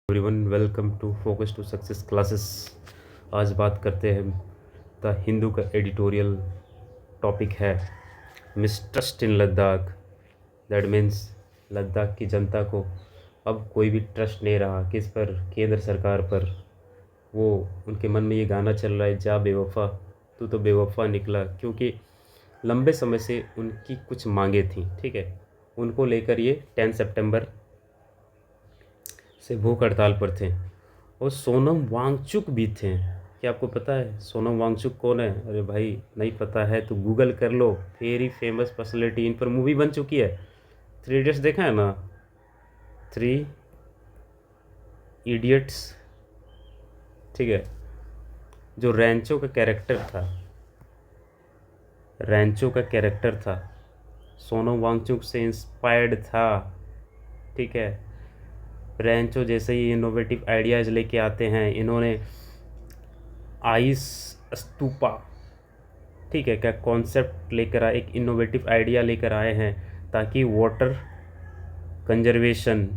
Everyone welcome to focus to success classes. आज बात करते हैं द हिंदू का एडिटोरियल टॉपिक है mistrust in Ladakh. That means Ladakh की जनता को अब कोई भी ट्रस्ट नहीं रहा। किस पर? केंद्र सरकार पर। वो उनके मन में ये गाना चल रहा है, जा बेवफा तू तो बेवफा निकला, क्योंकि लंबे समय से उनकी कुछ मांगे थी। ठीक है, उनको लेकर ये 10 सितंबर से भूख हड़ताल पर थे। और सोनम वांगचुक भी थे। क्या आपको पता है सोनम वांगचुक कौन है? अरे भाई, नहीं पता है तो गूगल कर लो। Very famous personality. इन पर मूवी बन चुकी है। 3 इडियट्स देखा है ना? 3 इडियट्स। ठीक है, जो रैंचो का कैरेक्टर था सोनम वांगचुक से इंस्पायर्ड था। ठीक है, रैंचो जैसे ही इनोवेटिव आइडियाज़ लेके आते हैं। इन्होंने आइस स्तूपा, ठीक है, क्या कॉन्सेप्ट लेकर आए, एक इनोवेटिव आइडिया लेकर आए हैं ताकि वाटर कंजर्वेशन,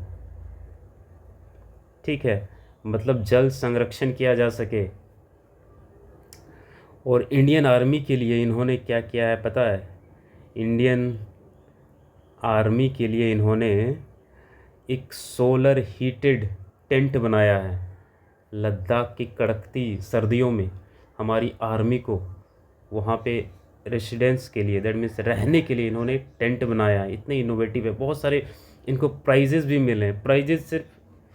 ठीक है, मतलब जल संरक्षण किया जा सके। और इंडियन आर्मी के लिए इन्होंने क्या किया है पता है? इंडियन आर्मी के लिए इन्होंने एक सोलर हीटेड टेंट बनाया है। लद्दाख की कड़कती सर्दियों में हमारी आर्मी को वहाँ पे रेसिडेंस के लिए, दैट मीन्स रहने के लिए, इन्होंने एक टेंट बनाया है। इतने इनोवेटिव है। बहुत सारे इनको प्राइजेज़ भी मिले हैं। प्राइजेज़ सिर्फ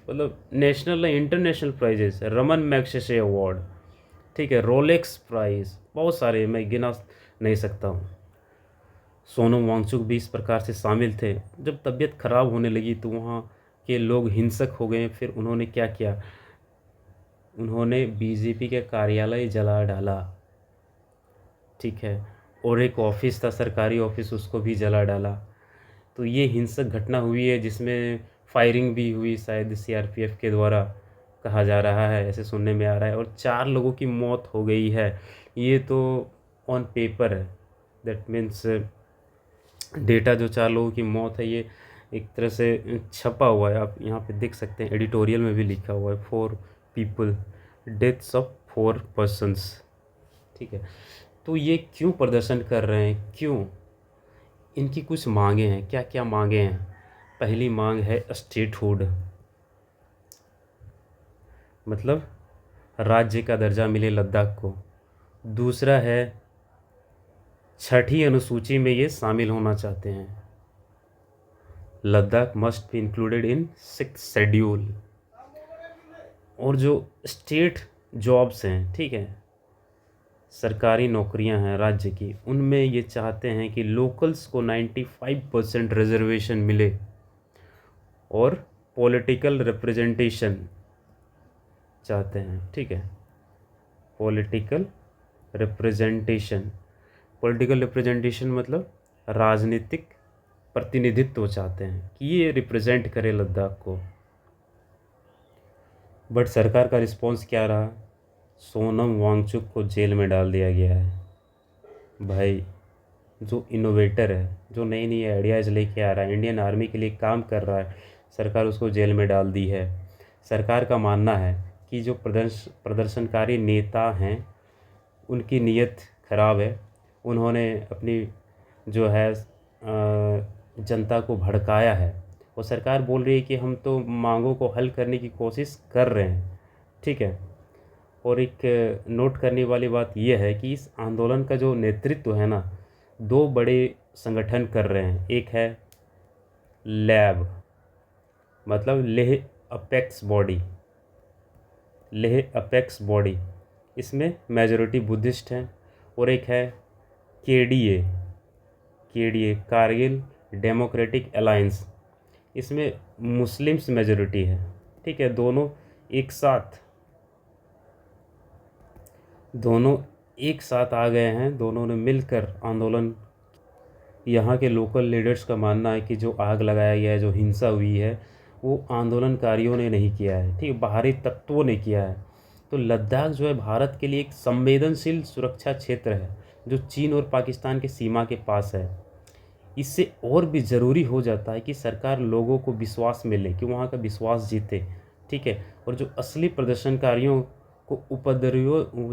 मतलब नेशनल या international prices. Raman Magsaysay award, ठीक है, रोलेक्स प्राइज़, बहुत सारे, मैं गिना नहीं सकता हूँ। सोनम वांगचुक भी इस प्रकार से शामिल थे। जब तबीयत खराब होने लगी तो वहाँ के लोग हिंसक हो गए। फिर उन्होंने क्या किया? उन्होंने बीजेपी के कार्यालय जला डाला। ठीक है, और एक ऑफिस था, सरकारी ऑफिस, उसको भी जला डाला। तो ये हिंसक घटना हुई है जिसमें फायरिंग भी हुई, शायद सीआरपीएफ के द्वारा कहा जा रहा है, ऐसे सुनने में आ रहा है। और 4 लोगों की मौत हो गई है। ये तो ऑन पेपर है, दैट मीन्स डेटा। जो 4 लोगों की मौत है ये एक तरह से छपा हुआ है, आप यहाँ पे देख सकते हैं। एडिटोरियल में भी लिखा हुआ है 4 पीपल, डेथ्स ऑफ 4 पर्सन्स। ठीक है, तो ये क्यों प्रदर्शन कर रहे हैं? क्यों? इनकी कुछ मांगे हैं। क्या क्या मांगे हैं? पहली मांग है स्टेटहुड, मतलब राज्य का दर्जा मिले लद्दाख को। दूसरा है 6ठी अनुसूची में ये शामिल होना चाहते हैं। Ladakh must be included in 6th schedule. और जो स्टेट जॉब्स हैं, ठीक है, सरकारी नौकरियां हैं राज्य की, उनमें ये चाहते हैं कि लोकल्स को 95% रिजर्वेशन मिले। और पॉलिटिकल रिप्रेजेंटेशन चाहते हैं। ठीक है, पॉलिटिकल रिप्रेजेंटेशन। पॉलिटिकल रिप्रेजेंटेशन मतलब राजनीतिक प्रतिनिधित्व चाहते हैं कि ये रिप्रेजेंट करे लद्दाख को। बट सरकार का रिस्पॉन्स क्या रहा? सोनम वांगचुक को जेल में डाल दिया गया है। भाई, जो इनोवेटर है, जो नई नई आइडियाज़ लेके आ रहा है, इंडियन आर्मी के लिए काम कर रहा है, सरकार उसको जेल में डाल दी है। सरकार का मानना है कि जो प्रदर्शनकारी नेता हैं उनकी नीयत खराब है। उन्होंने अपनी जो है जनता को भड़काया है। और सरकार बोल रही है कि हम तो मांगों को हल करने की कोशिश कर रहे हैं। ठीक है, और एक नोट करने वाली बात यह है कि इस आंदोलन का जो नेतृत्व है ना, 2 बड़े संगठन कर रहे हैं। एक है लैब, मतलब लेह अपेक्स बॉडी, इसमें मेजॉरिटी बुद्धिस्ट हैं। और एक है केडीए कारगिल डेमोक्रेटिक अलायंस, इसमें मुस्लिम्स मेजॉरिटी है। ठीक है, दोनों एक साथ आ गए हैं। दोनों ने मिलकर आंदोलन। यहाँ के लोकल लीडर्स का मानना है कि जो आग लगाया गया है, जो हिंसा हुई है, वो आंदोलनकारियों ने नहीं किया है, ठीक है, बाहरी तत्वों ने किया है। तो लद्दाख जो है भारत के लिए एक संवेदनशील सुरक्षा क्षेत्र है जो चीन और पाकिस्तान के सीमा के पास है। इससे और भी ज़रूरी हो जाता है कि सरकार लोगों को विश्वास मिले, कि वहाँ का विश्वास जीते। ठीक है। और जो असली प्रदर्शनकारियों को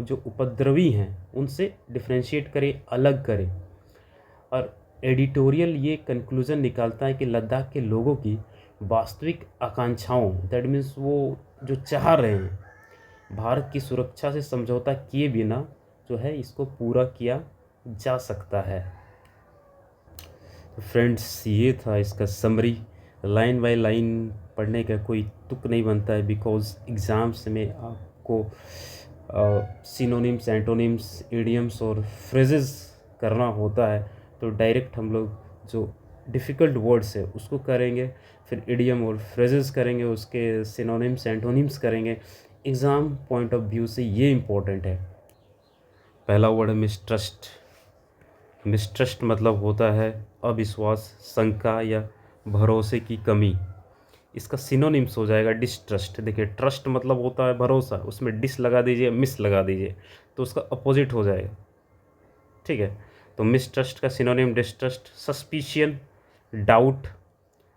जो उपद्रवी हैं उनसे डिफ्रेंशिएट करे, अलग करे। और एडिटोरियल ये कंक्लूज़न निकालता है कि लद्दाख के लोगों की वास्तविक आकांक्षाओं, दैट मीन्स वो जो चाह रहे हैं, भारत की सुरक्षा से समझौता किए बिना जो है इसको पूरा किया जा सकता है। तो फ्रेंड्स, ये था इसका समरी। लाइन बाय लाइन पढ़ने का कोई तुक नहीं बनता है, बिकॉज एग्ज़ाम्स में आपको सिनोनिम्स, एंटोनिम्स, इडियम्स और फ्रेजेस करना होता है। तो डायरेक्ट हम लोग जो डिफ़िकल्ट वर्ड्स है उसको करेंगे, फिर इडियम और फ्रेजेस करेंगे, उसके सिनोनिम्स, एंटोनिम्स करेंगे। एग्ज़ाम पॉइंट ऑफ व्यू से ये इम्पोर्टेंट है। पहला वर्ड है मिसट्रस्ट। मिसट्रस्ट मतलब होता है अविश्वास, शंका या भरोसे की कमी। इसका सिनोनिम्स हो जाएगा डिसट्रस्ट। देखिए, ट्रस्ट मतलब होता है भरोसा, उसमें डिस लगा दीजिए, मिस लगा दीजिए, तो उसका अपोजिट हो जाएगा। ठीक है, तो मिसट्रस्ट का synonym distrust, suspicion, doubt,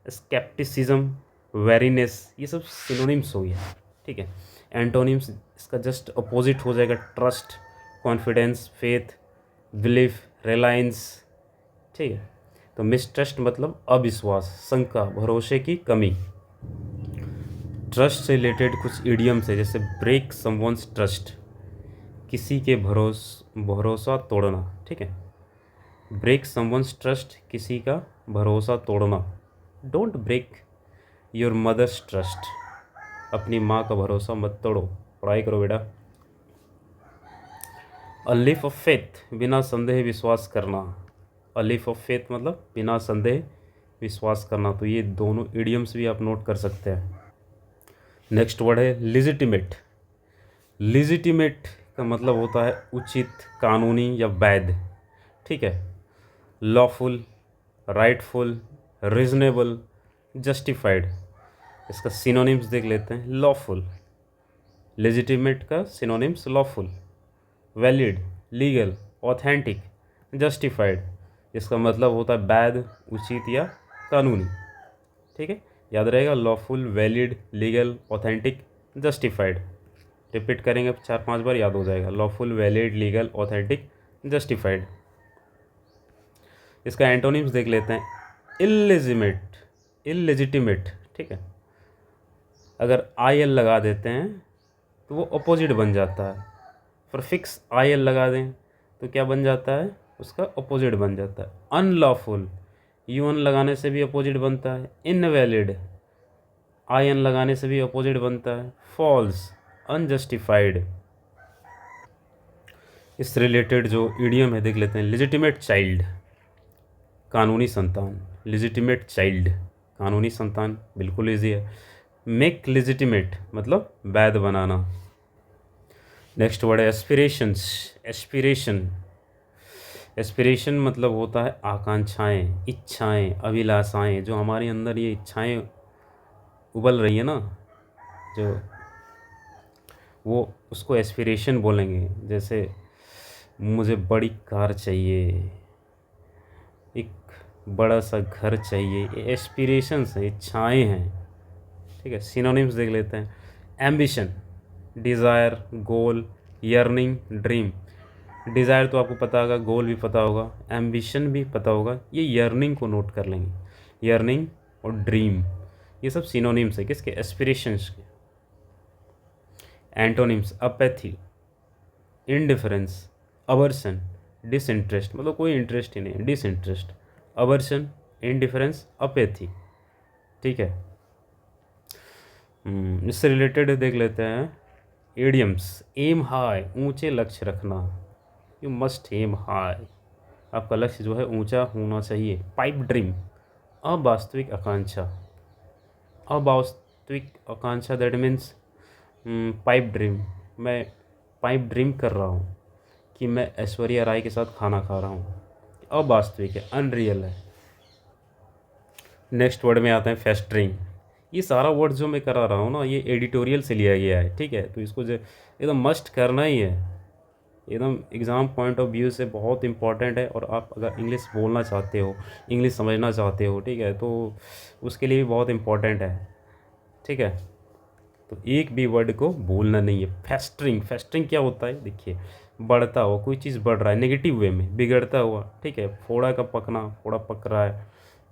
scepticism, wariness, ये सब सिनोनिम्स हो गया। ठीक है, एंटोनिम्स इसका जस्ट अपोजिट हो जाएगा, trust, confidence, faith, belief, Reliance. ठीक है, तो मिसट्रस्ट मतलब अविश्वास, शंका, भरोसे की कमी। ट्रस्ट से रिलेटेड कुछ इडियम्स है, जैसे ब्रेक समवन्स ट्रस्ट, किसी के भरोसा तोड़ना। ठीक है, ब्रेक समवन्स ट्रस्ट, किसी का भरोसा तोड़ना। Don't break your mother's trust, अपनी माँ का भरोसा मत तोड़ो, पढ़ाई करो बेटा। अ लीफ ऑफ फेथ, बिना संदेह विश्वास करना। अ लीफ ऑफ फेथ मतलब बिना संदेह विश्वास करना। तो ये दोनों इडियम्स भी आप नोट कर सकते हैं। नेक्स्ट वर्ड है लिजिटिमेट। लिजिटिमेट का मतलब होता है उचित, कानूनी या वैध। ठीक है, लॉफुल, राइटफुल, रीजनेबल, जस्टिफाइड। इसका सिनोनिम्स देख लेते हैं। लॉफुल, लेजिटिमेट का synonyms lawful, valid, legal, authentic, justified. इसका मतलब होता है वैध, उचित या कानूनी। ठीक है, याद रहेगा, lawful, valid, legal, authentic, justified. Repeat करेंगे 4-5 बार, याद हो जाएगा। Lawful, valid, legal, authentic, justified. इसका एंटोनिम्स देख लेते हैं। इलेजिमेट, इलेजिटिमेट। ठीक है, अगर आई एल लगा देते हैं तो वो अपोजिट बन जाता है। प्रीफिक्स आई एल लगा दें तो क्या बन जाता है, उसका अपोजिट बन जाता है। अनलॉफुल, यू एन लगाने से भी अपोजिट बनता है। इनवैलिड, आई एन लगाने से भी अपोजिट बनता है। False, unjustified. इससे रिलेटेड जो इडियम है देख लेते हैं। लेजिटिमेट चाइल्ड, कानूनी संतान। लेजिटिमेट चाइल्ड, कानूनी संतान, बिल्कुल ईजी है। मेक लेजिटिमेट मतलब वैध बनाना। नेक्स्ट वर्ड है एस्पिरेशंस। एस्पिरेशन, एस्पिरेशन मतलब होता है आकांक्षाएं, इच्छाएं, अभिलाषाएं। जो हमारे अंदर ये इच्छाएं उबल रही है ना, जो वो उसको एस्पिरेशन बोलेंगे। जैसे मुझे बड़ी कार चाहिए, एक बड़ा सा घर चाहिए, ये एस्पिरेशंस हैं, इच्छाएं हैं। ठीक है, सिनोनिम्स देख लेते हैं। एम्बिशन, डिज़ायर, गोल, यर्निंग, ड्रीम। डिज़ायर तो आपको पता होगा, गोल भी पता होगा, एम्बिशन भी पता होगा। ये यर्निंग को नोट कर लेंगे। यर्निंग और ड्रीम, ये सब सिनोनिम्स है किसके, एस्पिरेशंस के। एंटोनिम्स, अपैथी, इनडिफरेंस, अवर्सन, डिसइंटरेस्ट, मतलब कोई इंटरेस्ट ही नहीं है, डिसइंटरेस्ट, अवर्सन, इनडिफरेंस, अपैथी। ठीक है, इससे रिलेटेड देख लेते हैं एडियम्स। एम हाई, ऊंचे लक्ष्य रखना। यू मस्ट एम हाई, आपका लक्ष्य जो है ऊंचा होना चाहिए। पाइप ड्रीम, अवास्तविक आकांक्षा। अवास्तविक आकांक्षा दैट मीन्स पाइप ड्रीम, मैं पाइप ड्रीम कर रहा हूँ कि मैं ऐश्वर्या राय के साथ खाना खा रहा हूँ। अवास्तविक है, अनरियल है। नेक्स्ट वर्ड में आता है फेस्टरिंग। ये सारा वर्ड जो मैं करा रहा हूँ ना, ये एडिटोरियल से लिया गया है। ठीक है, तो इसको जो एकदम मस्ट करना ही है, एकदम एग्ज़ाम पॉइंट ऑफ व्यू से बहुत इंपॉर्टेंट है। और आप अगर इंग्लिश बोलना चाहते हो, इंग्लिश समझना चाहते हो, ठीक है, तो उसके लिए भी बहुत इम्पॉर्टेंट है। ठीक है, तो एक भी वर्ड को भूलना नहीं है। फेस्टरिंग, फेस्टरिंग क्या होता है? देखिए, बढ़ता हुआ, कोई चीज़ बढ़ रहा है नेगेटिव वे में, बिगड़ता हुआ, ठीक है, फोड़ा का पकना, फोड़ा पक रहा है,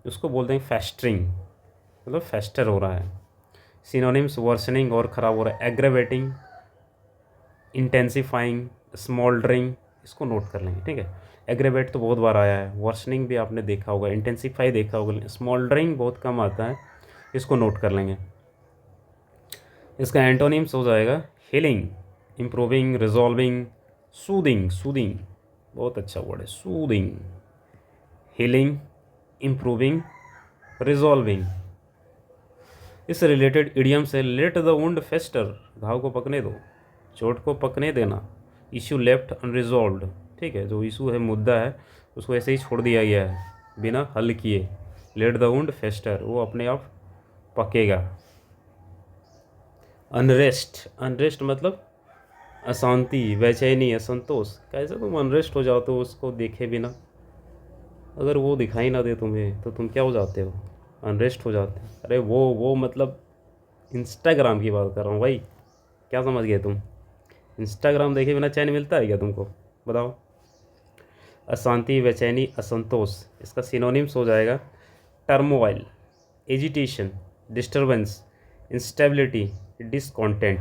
उसको बोलते हैं फेस्टरिंग, मतलब फेस्टर हो रहा है। सिनोनिम्स वर्सनिंग और ख़राब हो रहा है, एग्रेवेटिंग, इंटेंसिफाइंग, स्मोल्डरिंग, इसको नोट कर लेंगे, ठीक है। एग्रेवेट तो बहुत बार आया है, वर्सनिंग भी आपने देखा होगा, इंटेंसिफाई देखा होगा, स्मोल्डरिंग बहुत कम आता है, इसको नोट कर लेंगे। इसका एंटोनिम्स हो जाएगा healing, improving, resolving, soothing, soothing बहुत अच्छा वर्ड है, सूदिंग, हीलिंग, इम्प्रूविंग, रिजॉल्विंग। इस रिलेटेड इडियम से लेट द वुंड फेस्टर, घाव को पकने दो, चोट को पकने देना, इशू लेफ्ट अनरिजॉल्व्ड, ठीक है, जो इशू है, मुद्दा है, उसको ऐसे ही छोड़ दिया गया है बिना हल किए। लेट द वुंड फेस्टर, वो अपने आप पकेगा। अनरेस्ट, अनरेस्ट मतलब अशांति, बेचैनी, असंतोष। कैसे तुम अनरेस्ट हो जाते हो उसको देखे बिना? अगर वो दिखाई ना दे तुम्हें तो तुम क्या हो जाते हो? अनरेस्ट हो जाते हो। अरे वो मतलब इंस्टाग्राम की बात कर रहा हूँ भाई, क्या समझ गए तुम? इंस्टाग्राम देखे बिना चैन मिलता है क्या तुमको? बताओ। अशांति, बेचैनी, असंतोष, इसका सिनोनिम्स हो जाएगा turmoil, agitation, disturbance, instability, discontent,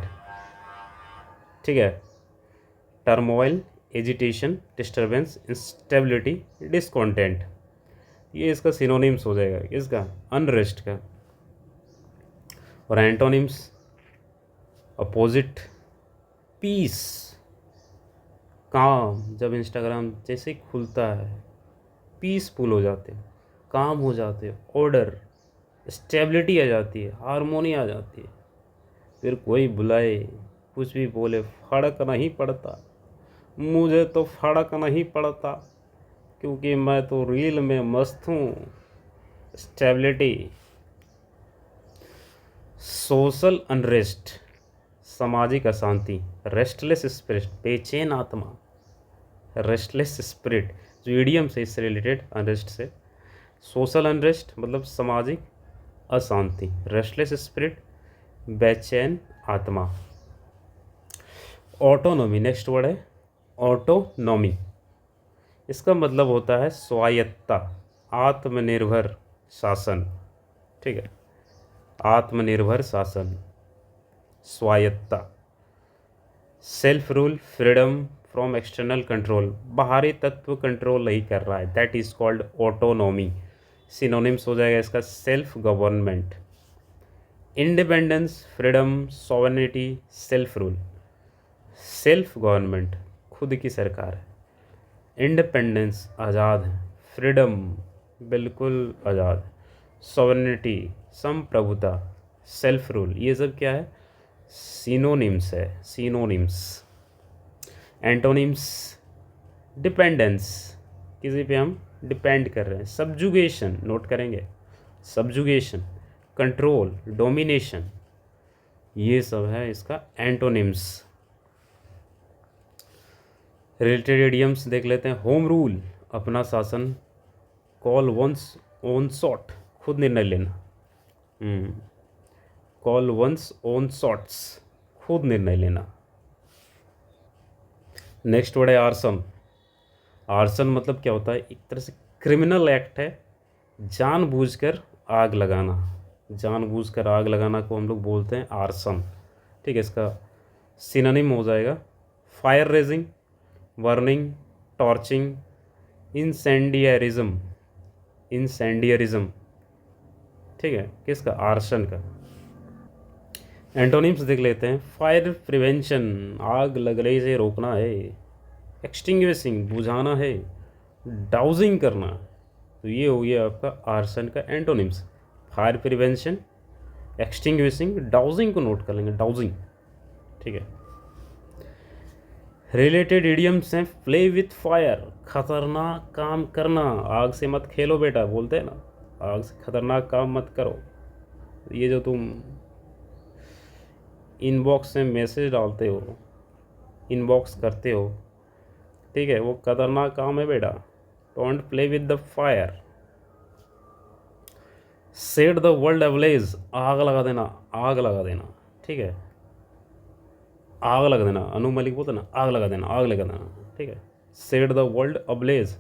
ठीक है। Turmoil, agitation, disturbance, instability, discontent, ये इसका सिनोनिम्स हो जाएगा, इसका अनरेस्ट का। और एंटोनिम्स अपोजिट, पीस, काम, जब इंस्टाग्राम जैसे ही खुलता है पीसफुल हो जाते हो, काम हो जाते हो, ऑर्डर, स्टेबिलिटी आ जाती है, हारमोनी आ जाती है। फिर कोई बुलाए, कुछ भी बोले, फर्क नहीं पड़ता, मुझे तो फर्क नहीं पड़ता, क्योंकि मैं तो रील में मस्त हूँ। स्टेबिलिटी। सोशल अनरेस्ट, सामाजिक अशांति, रेस्टलेस स्पिरिट, बेचैन आत्मा, रेस्टलेस स्पिरिट, जो ईडियम से इससे रिलेटेड, अनरेस्ट से। सोशल अनरेस्ट मतलब सामाजिक अशांति, रेस्टलेस स्पिरिट, बेचैन आत्मा। ऑटोनॉमी, नेक्स्ट वर्ड है ऑटोनॉमी। इसका मतलब होता है स्वायत्तता, आत्मनिर्भर शासन, ठीक है, आत्मनिर्भर शासन, स्वायत्तता। Self rule, freedom from external control, बाहरी तत्व कंट्रोल नहीं कर रहा है, that is called autonomy. Synonyms हो जाएगा इसका self government, independence, freedom, sovereignty, self rule. Self government, खुद की सरकार है, इंडिपेंडेंस, आज़ाद है, फ्रीडम, बिल्कुल आज़ाद, सॉवरेनिटी, संप्रभुता, सेल्फ रूल, ये सब क्या है? सिनोनिम्स है, सिनोनिम्स। एंटोनिम्स डिपेंडेंस, किसी पे हम डिपेंड कर रहे हैं, सब्जुगेशन, नोट करेंगे, सब्जुगेशन, कंट्रोल, डोमिनेशन, ये सब है इसका एंटोनिम्स। रिलेटेड इडियम्स देख लेते हैं। होम रूल, अपना शासन, कॉल वंस ओन शॉट, खुद निर्णय लेना, कॉल वंस ओन शॉट्स, खुद निर्णय लेना। नेक्स्ट वर्ड है आर्सन। आर्सन मतलब क्या होता है? एक तरह से क्रिमिनल एक्ट है, जानबूझकर आग लगाना, जानबूझकर आग लगाना को हम लोग बोलते हैं आर्सन, ठीक है। इसका सिनोनिम हो जाएगा फायर रेजिंग, बर्निंग, टॉर्चिंग, इंसेंडियरिज्म, इंसेंडियरिज्म, ठीक है, किसका? आर्सन का। एंटोनिम्स देख लेते हैं। फायर प्रिवेंशन, आग लगने से रोकना है, एक्सटिंग्विशिंग, बुझाना है, डाउजिंग करना, तो ये हो गया आपका आर्सन का antonyms. Fire prevention, extinguishing, dowsing को नोट कर लेंगे, डाउजिंग, ठीक है। रिलेटेड इडियम्स हैं प्ले विथ फायर, खतरनाक काम करना, आग से मत खेलो बेटा, बोलते हैं ना, आग से खतरनाक काम मत करो। ये जो तुम इनबॉक्स में मैसेज डालते हो, इनबॉक्स करते हो, ठीक है, वो खतरनाक काम है बेटा, don't play with the fire. Set the world ablaze, आग लगा देना, आग लगा देना, ठीक है, आग लगा देना, अनु मलिक बोलते ना, आग लगा देना, आग लगा देना, ठीक है। सेट द वर्ल्ड अब्लेज,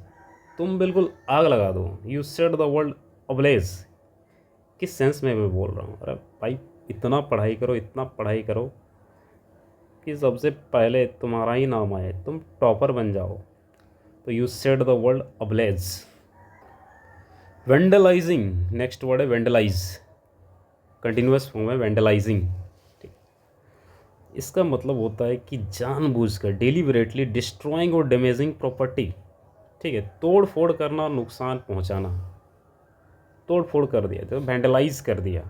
तुम बिल्कुल आग लगा दो। You set the world ablaze, किस सेंस में मैं बोल रहा हूँ? अरे भाई इतना पढ़ाई करो, इतना पढ़ाई करो कि सबसे पहले तुम्हारा ही नाम आए, तुम टॉपर बन जाओ। तो you set the world ablaze. Vandalising, next word है वेंडलाइज, कंटिन्यूअस फॉर्म है वेंडलाइजिंग। इसका मतलब होता है कि जानबूझकर डेलिबरेटली डिस्ट्रॉइंग और डैमेजिंग प्रॉपर्टी, ठीक है, तोड़ फोड़ करना, नुकसान पहुंचाना, तोड़ फोड़ कर दिया तो वेंडलाइज कर दिया।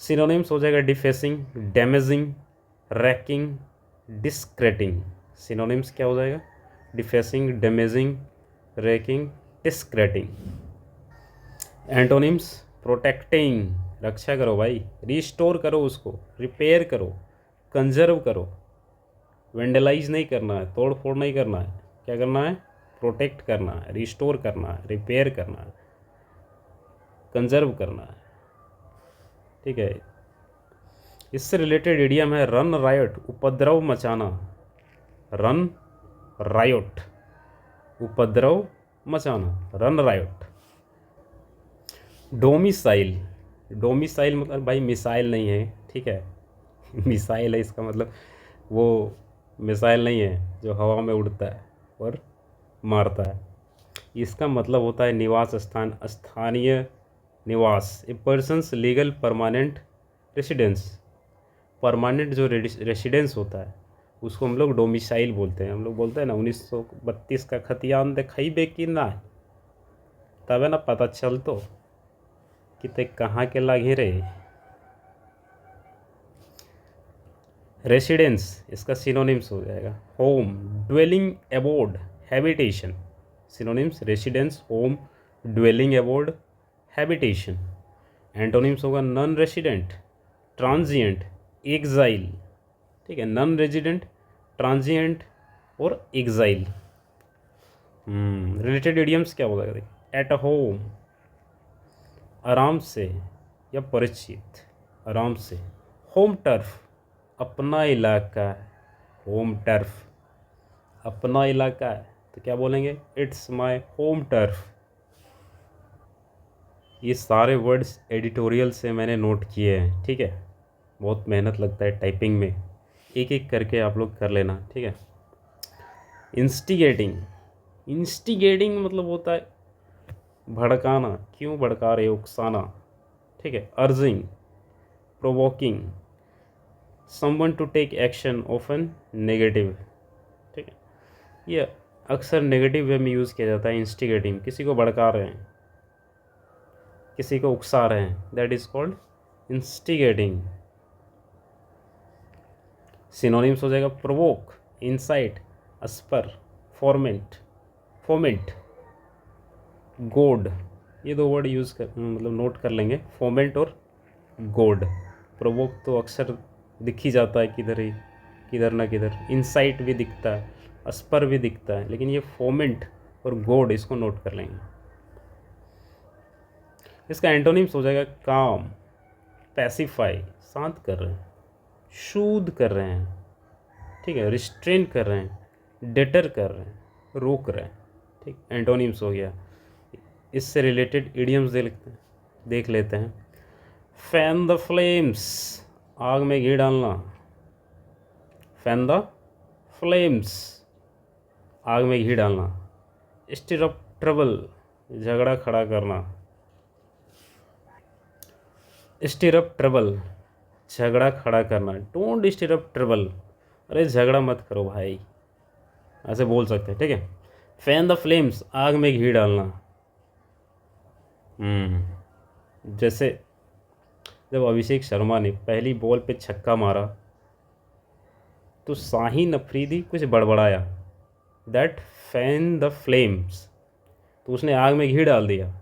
सिनोनिम्स हो जाएगा डिफेसिंग, डैमेजिंग, रैकिंग, डिस्क्रेटिंग। सिनोनिम्स क्या हो जाएगा? डिफेसिंग, डैमेजिंग, रैकिंग, डिस्क्रेटिंग। एंटोनिम्स, प्रोटेक्टिंग, रक्षा करो भाई, रिस्टोर करो उसको, रिपेयर करो, कंजर्व करो। वेंडलाइज नहीं करना है, तोड़ फोड़ नहीं करना है, क्या करना है? प्रोटेक्ट करना है, रिस्टोर करना है, रिपेयर करना है, कंजर्व करना है, ठीक है। इससे रिलेटेड इडियम है रन रायोट, उपद्रव मचाना। रन रायोट, उपद्रव मचाना, रन रायोट। डोमिसाइल, डोमिसाइल मतलब भाई मिसाइल नहीं है, ठीक है। मिसाइल है इसका मतलब वो मिसाइल नहीं है जो हवा में उड़ता है और मारता है। इसका मतलब होता है निवास स्थान, स्थानीय निवास, a person's legal permanent residence. Permanent जो रेसिडेंस होता है उसको हम लोग डोमिसाइल बोलते हैं। हम लोग बोलते हैं ना 1932 का खतियान देखई बेकी ना, तब है ना पता चल तो कि ते कहाँ के लागे रे। रेसिडेंस इसका सिनोनिम्स हो जाएगा home, dwelling abode, habitation. Synonyms residence, home, dwelling abode, habitation. Antonyms होगा नॉन रेसिडेंट, ट्रांजिएंट, एग्जाइल, ठीक है। नॉन रेजिडेंट, ट्रांजिएंट और एग्जाइल। रिलेटेड इडियम्स क्या होगा? एट होम, आराम से या परिचित, आराम से। होम टर्फ, अपना इलाका है, होम टर्फ अपना इलाका है, तो क्या बोलेंगे? It's my home turf. ये सारे वर्ड्स एडिटोरियल से मैंने नोट किए हैं, ठीक है। बहुत मेहनत लगता है टाइपिंग में, एक एक करके आप लोग कर लेना, ठीक है। इंस्टिगेटिंग, इंस्टिगेटिंग मतलब होता है भड़काना, क्यों भड़का रहे हो, उकसाना, ठीक है। Urging, provoking, someone to take action, often negative, ठीक है। ये अक्सर नेगेटिव वे में यूज़ किया जाता है। इंस्टिगेटिंग, किसी को भड़का रहे हैं, किसी को उकसा रहे हैं, that is called instigating. Synonyms हो जाएगा प्रोवोक, इंसाइट, अस्पर, फॉर्मेंट, फोमेंट, गोड। ये दो वर्ड यूज़ कर मतलब नोट कर लेंगे, फोमेंट और गोड। प्रोवोक तो अक्सर दिख ही जाता है किधर ही, किधर ना किधर। इंसाइट भी दिखता है, अस्पर भी दिखता है, लेकिन ये फोमेंट और गोड इसको नोट कर लेंगे। इसका एंटोनिम्स हो जाएगा काम, पैसिफाई, शांत कर रहे हैं, शूद कर रहे हैं, ठीक है। रिस्ट्रेन कर रहे हैं, डेटर कर रहे हैं, रोक रहे हैं, ठीक। एंटोनिम्स हो गया। इससे रिलेटेड इडियम्स देख लेते हैं। फैन द फ्लेम्स, आग में घी डालना। फैन द फ्लेम्स, आग में घी डालना। स्टिर अप ट्रबल, झगड़ा खड़ा करना। स्टिर अप ट्रबल, झगड़ा खड़ा करना। डोंट स्टिर अप ट्रबल, अरे झगड़ा मत करो भाई, ऐसे बोल सकते हैं, ठीक है। फैन द फ्लेम्स, आग में घी डालना। जैसे जब अभिषेक शर्मा ने पहली बॉल पे छक्का मारा तो शाहीन अफरीदी कुछ बड़बड़ाया, दैट फैन द फ्लेम्स, तो उसने आग में घी डाल दिया।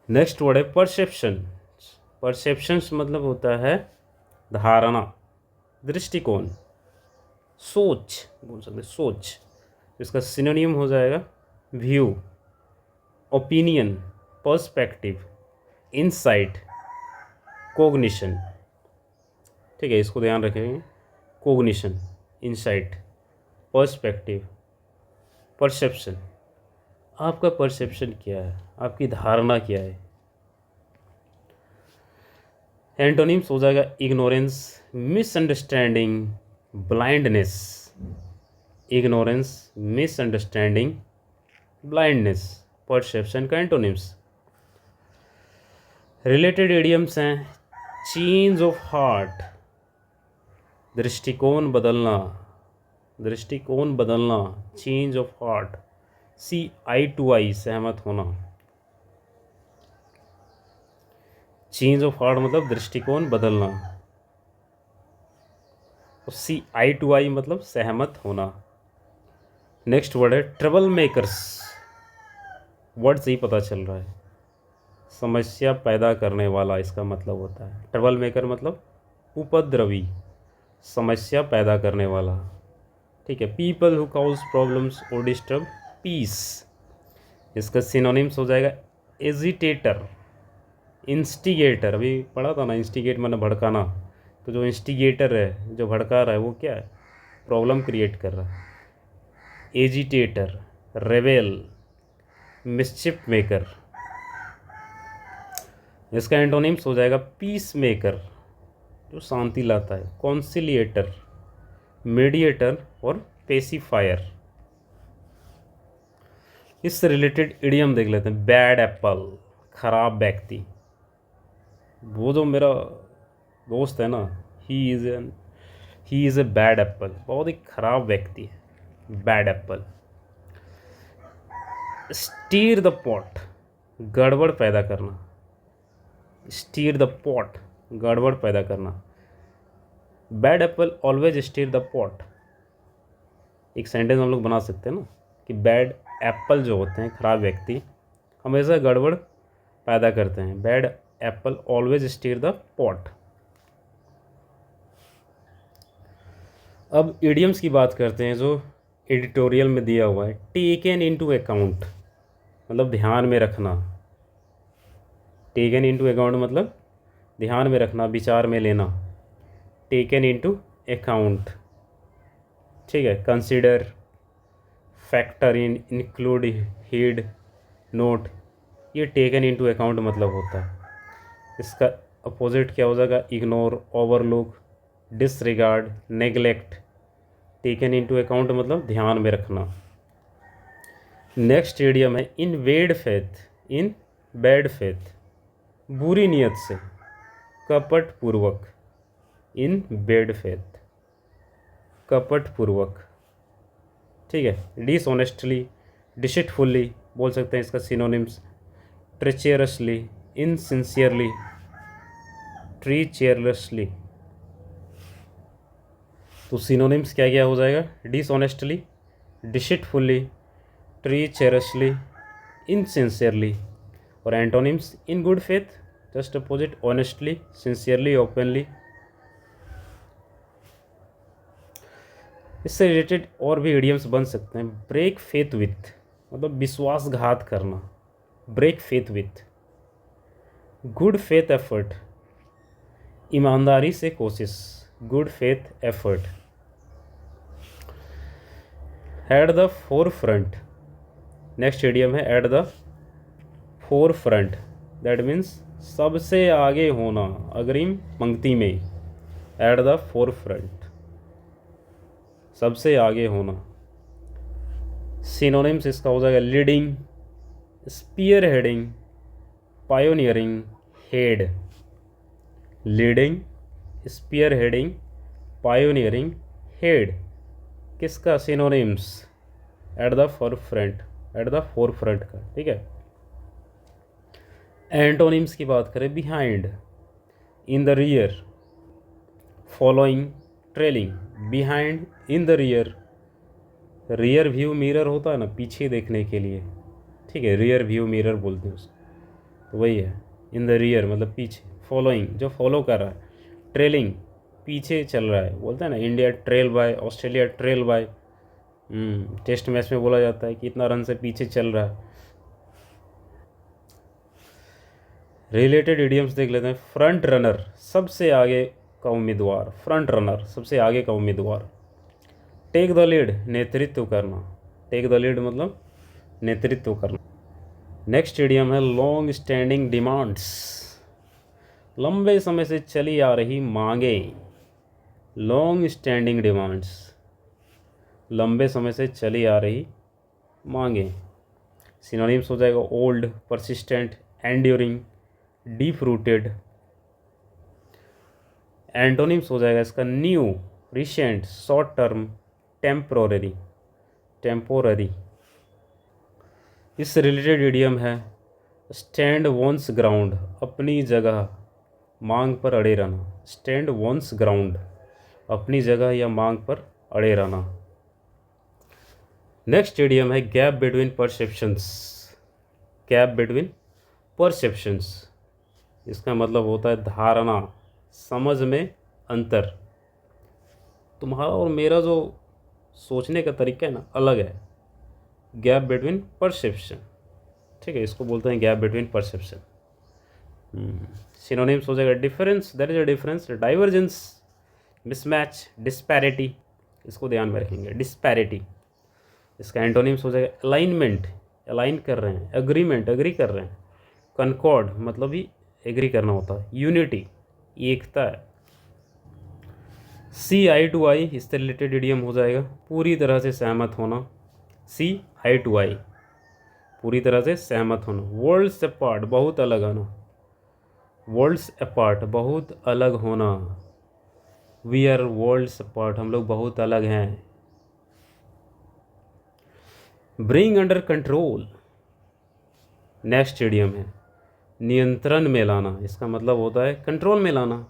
नेक्स्ट वर्ड है परसेप्शन। परसेप्शंस मतलब होता है धारणा, दृष्टिकोण, सोच बोल सकते, सोच। इसका सिनोनिम हो जाएगा view, opinion, perspective, insight, cognition, ठीक है, इसको ध्यान रखेंगे। Cognition, insight, perspective, perception. आपका परसेप्शन क्या है, आपकी धारणा क्या है। एंटोनिम्स हो जाएगा ignorance, misunderstanding, blindness. Ignorance, misunderstanding, blindness, perception का एंटोनिम्स। रिलेटेड इडियम्स हैं चेंज ऑफ हार्ट, दृष्टिकोण बदलना, दृष्टिकोण बदलना, change of heart. See eye to eye, सहमत होना। चेंज ऑफ हार्ट मतलब दृष्टिकोण बदलना, और सी आई टू आई मतलब सहमत होना। नेक्स्ट वर्ड है ट्रबल मेकर्स। वर्ड से ही पता चल रहा है, समस्या पैदा करने वाला इसका मतलब होता है। ट्रबल मेकर मतलब उपद्रवी, समस्या पैदा करने वाला, ठीक है। पीपल हु कॉज प्रॉब्लम्स और डिस्टर्ब पीस। इसका सिनोनिम्स हो जाएगा एजिटेटर, इंस्टिगेटर। अभी पढ़ा था ना, इंस्टिगेट माने भड़काना। तो जो इंस्टिगेटर है, जो भड़का रहा है, वो क्या है, प्रॉब्लम क्रिएट कर रहा है। Agitator, rebel, मिसचिफ maker. इसका एंटोनिम्स हो जाएगा पीस मेकर, जो शांति लाता है। कॉन्सिलिएटर, मीडिएटर और पेसिफायर। इससे रिलेटेड इडियम देख लेते हैं। बैड एप्पल, खराब व्यक्ति। वो जो मेरा दोस्त है ना, he is a bad Apple, बहुत ही खराब व्यक्ति है, bad Apple. Stir the pot, गड़बड़ पैदा करना। स्टीर द पॉट, गड़बड़ पैदा करना। Bad Apple always stir the pot. एक सेंटेंस हम लोग बना सकते हैं ना कि बैड एप्पल जो होते हैं, खराब व्यक्ति, हमेशा गड़बड़ पैदा करते हैं। Bad Apple always stir the pot. अब इडियम्स की बात करते हैं, जो एडिटोरियल में दिया हुआ है। टेकन इनटू अकाउंट मतलब ध्यान में रखना। टेकन इनटू अकाउंट मतलब ध्यान में रखना, विचार में लेना। टेकन इनटू अकाउंट, ठीक है। Consider, factor in, include, heed, note, ये टेकन इनटू अकाउंट मतलब होता है। इसका अपोजिट क्या हो जाएगा, ignore, overlook, disregard, neglect. Taken into account मतलब ध्यान में रखना। नेक्स्ट इडियम है in bad faith, in bad faith, बुरी नीयत से, कपट पूर्वक। इन बैड फेथ, कपट पूर्वक, ठीक है। डिसऑनेस्टली, डिसिटफुल्ली बोल सकते हैं इसका सिनोनिम्स। ट्रेचरसली, इनसिंसियरली, ट्रीचेयरलेसली। तो सिनोनिम्स क्या क्या हो जाएगा, डिसऑनेस्टली, डिसिटफुल्ली, ट्रीचेरसली, इनसिंसियरली। और antonyms in good faith, just opposite, honestly, sincerely, openly. इससे रिलेटेड और भी इडियम्स बन सकते हैं। ब्रेक फेथ विथ मतलब विश्वासघात करना, break faith with. Good faith effort, ईमानदारी से कोशिश, good faith effort. At the forefront, next idiom है at the forefront, that means सबसे आगे होना, अग्रिम पंक्ति में। एट द फोर फ्रंट, सबसे आगे होना। सिनोनिम्स इसका हो जाएगा leading, spearheading, pioneering, head. Leading, spearheading, pioneering, head. किसका synonyms, at the forefront, at the forefront का, ठीक है। एंटोनिम्स की बात करें, behind, in the rear, following, trailing. Behind, in the rear, rear view mirror होता है ना, पीछे देखने के लिए, ठीक है, रियर व्यू मिरर बोलते हैं उसको, तो वही है। इन द रियर मतलब पीछे, फॉलोइंग जो फॉलो कर रहा है, ट्रेलिंग पीछे चल रहा है। बोलते हैं ना India trail by, Australia trail by. Test match में बोला जाता है कि इतना रन से पीछे चल रहा है। रिलेटेड इडियम्स देख लेते हैं। फ्रंट रनर, सबसे आगे का उम्मीदवार, फ्रंट रनर सबसे आगे का उम्मीदवार। टेक द लीड, नेतृत्व करना, टेक द लीड मतलब नेतृत्व करना। नेक्स्ट इडियम है लॉन्ग स्टैंडिंग डिमांड्स, लंबे समय से चली आ रही मांगे। लॉन्ग स्टैंडिंग डिमांड्स, लंबे समय से चली आ रही मांगे। सिनोनिम्स हो जाएगा old, persistent, enduring, deep rooted. Antonyms हो जाएगा इसका new, recent, short term, temporary, temporary. इससे रिलेटेड इडियम है स्टैंड वॉन्स ग्राउंड, अपनी जगह, मांग पर अड़े रहना। स्टैंड वॉन्स ग्राउंड, अपनी जगह या मांग पर अड़े रहना। नेक्स्ट इडियम है gap between perceptions, gap between perceptions. इसका मतलब होता है धारणा, समझ में अंतर। तुम्हारा और मेरा जो सोचने का तरीका है ना अलग है। गैप बिटवीन परसेप्शन, ठीक है, इसको बोलते हैं गैप बिटवीन परसेप्शन। सिनोनिम्स हो जाएगा difference, there is a difference, divergence, mismatch, disparity, इसको ध्यान में रखेंगे, डिस्पैरिटी। इसका एंटोनिम्स हो जाएगा अलाइनमेंट, अलाइन कर रहे हैं, एग्रीमेंट, एग्री कर रहे हैं, कनकॉर्ड मतलब भी एग्री करना होता है, यूनिटी, एकता है। सी आई टू आई, इससे रिलेटेड इडियम हो जाएगा पूरी तरह से सहमत होना। सी आई टू आई, पूरी तरह से सहमत होना। वर्ल्ड्स अपार्ट, बहुत अलग होना। वर्ल्ड्स अपार्ट, बहुत अलग होना। वी आर वर्ल्ड्स अपार्ट, हम लोग बहुत अलग हैं। Bring under control, next idiom है नियंत्रण में लाना। इसका मतलब होता है कंट्रोल में लाना।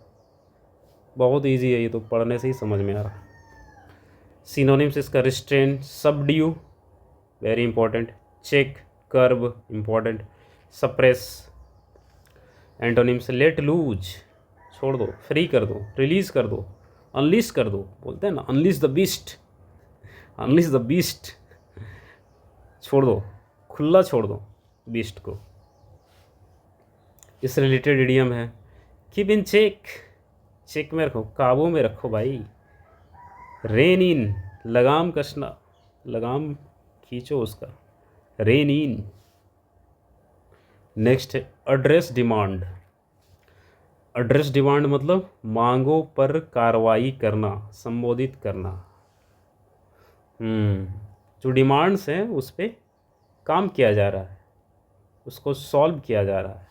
बहुत इजी है ये तो, पढ़ने से ही समझ में आ रहा। सिनोनिम्स इसका restrain, subdue, very important, check, curb, important, suppress. Antonyms let loose, छोड़ दो, फ्री कर दो, रिलीज कर दो, अनलिश कर दो, बोलते हैं ना unleash the beast, unleash the beast, छोड़ दो, खुला छोड़ दो बीस्ट को। इस रिलेटेड इडियम है कीप इन चेक, चेक में रखो, काबू में रखो भाई। रेन इन, लगाम कसना, लगाम खींचो उसका, रेन इन। नेक्स्ट है एड्रेस डिमांड, एड्रेस डिमांड मतलब मांगों पर कार्रवाई करना, संबोधित करना। जो डिमांड्स हैं उस पर काम किया जा रहा है, उसको सॉल्व किया जा रहा है,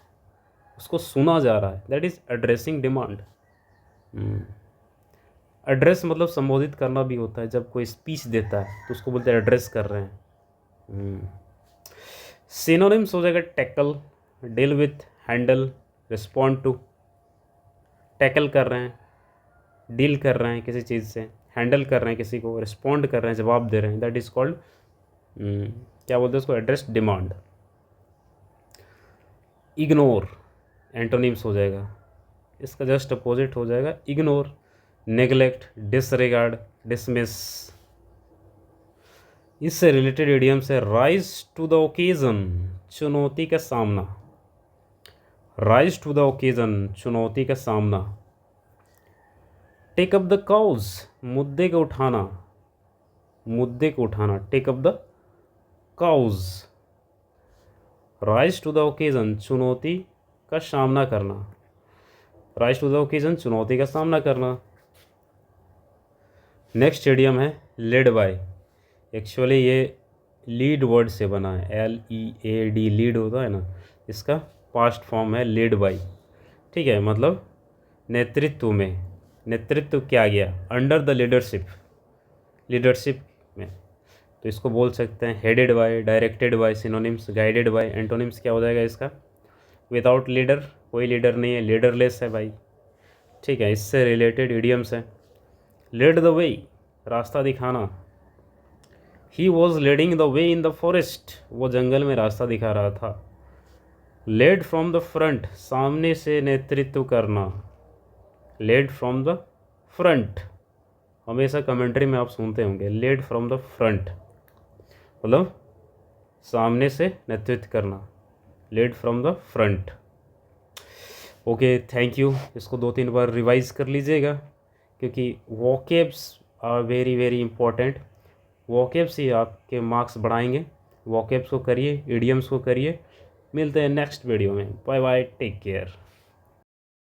उसको सुना जा रहा है, that is addressing demand. Address मतलब संबोधित करना भी होता है, जब कोई स्पीच देता है तो उसको बोलते हैं एड्रेस कर रहे हैं। सिनोनिम्स हो जाएगा tackle, deal with, handle, respond to. Tackle कर रहे हैं, डील कर रहे हैं किसी चीज़ से, हैंडल कर रहे हैं किसी को, रिस्पॉन्ड कर रहे हैं, जवाब दे रहे हैं, दैट इज़ कॉल्ड क्या बोलते हैं उसको, एड्रेस डिमांड। इग्नोर, एंटोनिम्स हो जाएगा, इसका जस्ट अपोजिट हो जाएगा इग्नोर, नेग्लेक्ट, डिसरिगार्ड, डिसमिस। इससे रिलेटेड इडियम्स है राइज टू द ओकेजन, चुनौती का सामना। राइज टू द ओकेजन, चुनौती का सामना। टेक अप द कॉज, मुद्दे को उठाना, मुद्दे को उठाना, take up the cause. Rise to the occasion, चुनौती का सामना करना, राइज टू द ओकेजन, चुनौती का सामना करना। नेक्स्ट इडियम है लेड बाय, एक्चुअली ये लीड वर्ड से बना है, LEAD, लीड होता है ना, इसका पास्ट फॉर्म है लेड बाय, ठीक है, मतलब नेतृत्व में, नेतृत्व किया गया, अंडर द लीडरशिप, लीडरशिप में। तो इसको बोल सकते हैं headed by, directed by. Synonyms guided by. Antonyms क्या हो जाएगा इसका, विदाउट लीडर, कोई लीडर नहीं है, लीडरलेस है भाई, ठीक है। इससे रिलेटेड इडियम्स है लीड द वे, रास्ता दिखाना। He was leading the way in the forest, वो जंगल में रास्ता दिखा रहा था। लेड फ्रॉम द फ्रंट, सामने से नेतृत्व करना, लेड फ्रॉम द फ्रंट, हमेशा कमेंट्री में आप सुनते होंगे लेड फ्रॉम द फ्रंट, मतलब सामने से नेतृत्व करना, lead from the front. Okay, thank you. इसको 2-3 बार रिवाइज कर लीजिएगा, क्योंकि vocabs are very very important. Vocabs ही आपके मार्क्स बढ़ाएंगे। वोकेब्स को करिए, इडियम्स को करिए। मिलते हैं नेक्स्ट वीडियो में। Bye bye, take care.